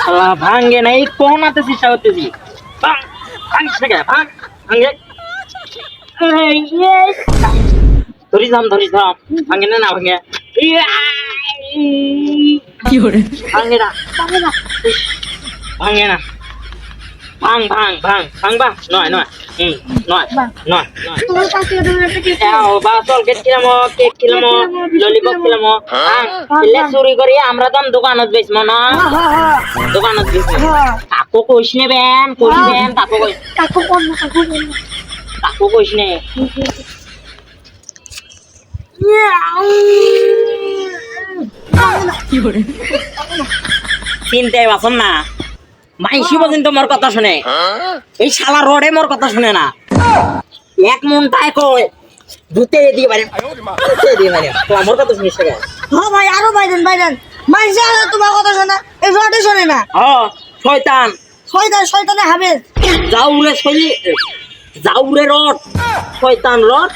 শালা ভাঙ্গে নাই কোন আতে চেষ্টা করতেছি ভাঙ ভাঙিস না কে ভাঙ ভাঙে ধরিস দাম ভাঙে না না ভাঙে কি করে ভাঙে না ভাঙে না ভাঙ ভাঙ ভাঙ ভাঙবা নয় নয় নয় নয় নয় তোমার কাছে একটা কেক বা চল কেক খেলাম ললিপপ খেলাম এলে চুরি করি আমরা তো দোকানত বেচবো না দোকানত বেচবো কাকু কইস নেবেন কাকু কইস কাকু কোন না কাকু কোন না কাকু কইস নে কি করে চিনতে পারছেন না মাইসি পর্যন্ত মোর কথা শুনে এই শালা রডে মোর কথা শুনে না এক মনটায় কয় জুতে দিয়ে পারে মোর কথা শুনিস না হ্যাঁ ভাই আরো বাইরেন মাইসা তোমার কথা শোনা এই রডে শোনে না শয়তান শয়তানে হাবেজ যাউরে রড শয়তান রড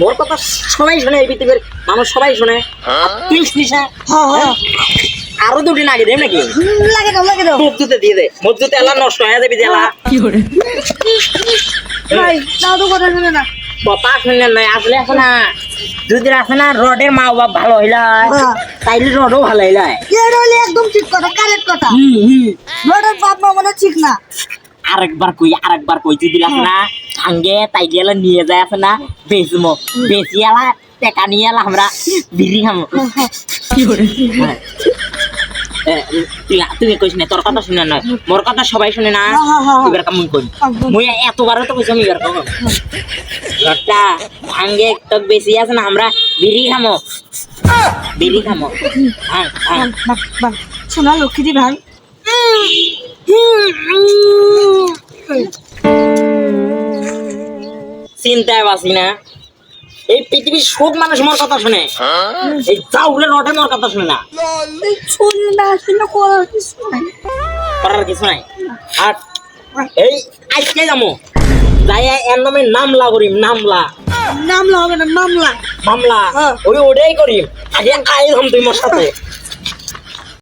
মোর কথা সবাই শোনে এই পৃথিবীর মানুষ সবাই শোনে তুই শুনিস না হ্যাঁ আরো দুটি নাকি দেব নাকি লাগে দাও মজুতে দিয়ে দে মজুতে এলা নষ্ট হয়ে যাবি জেলা কি করে ভাই দাও তো কথা শুনে না কথা শুনলেন নাই আসলে আছে না যদি আছে না রডের মা বাপ ভালো হইলা তাইলে রডও ভালো হইলা এটা হলে একদম ঠিক কথা কারেক্ট কথা রডের বাপ মা মানে ঠিক না আরেকবার কই যদি আছে না ভাঙ্গে তাই গেলে নিয়ে যায় আছে না বেচমো বেচি এলা টাকা নিয়ে এলা আমরা বিড়ি খামো কি করে তুই কইস না তোর কথা শুনে নয় মোর কথা সবাই শুনে না এবার কেমন কই মুই এতবারও তো কইছি আমি এবার কখন রডটা ভাঙ্গে তো বেশি আছে না আমরা বিড়ি খামো শোনা লক্ষ্মীদি ভাই চিন্তায় বাসি না এই পৃথিবীর সব মানুষ মোর কথা শুনে এই চাউলের রডে মোর কথা শুনে না শুনে না শুনে করার কিছু নাই করার কিছু নাই আর এই আজকে যাবো যাই এর নামে নামলা করিম নামলা হবে না মামলা মামলা ওটাই করিম আগে আই তুই মোর সাথে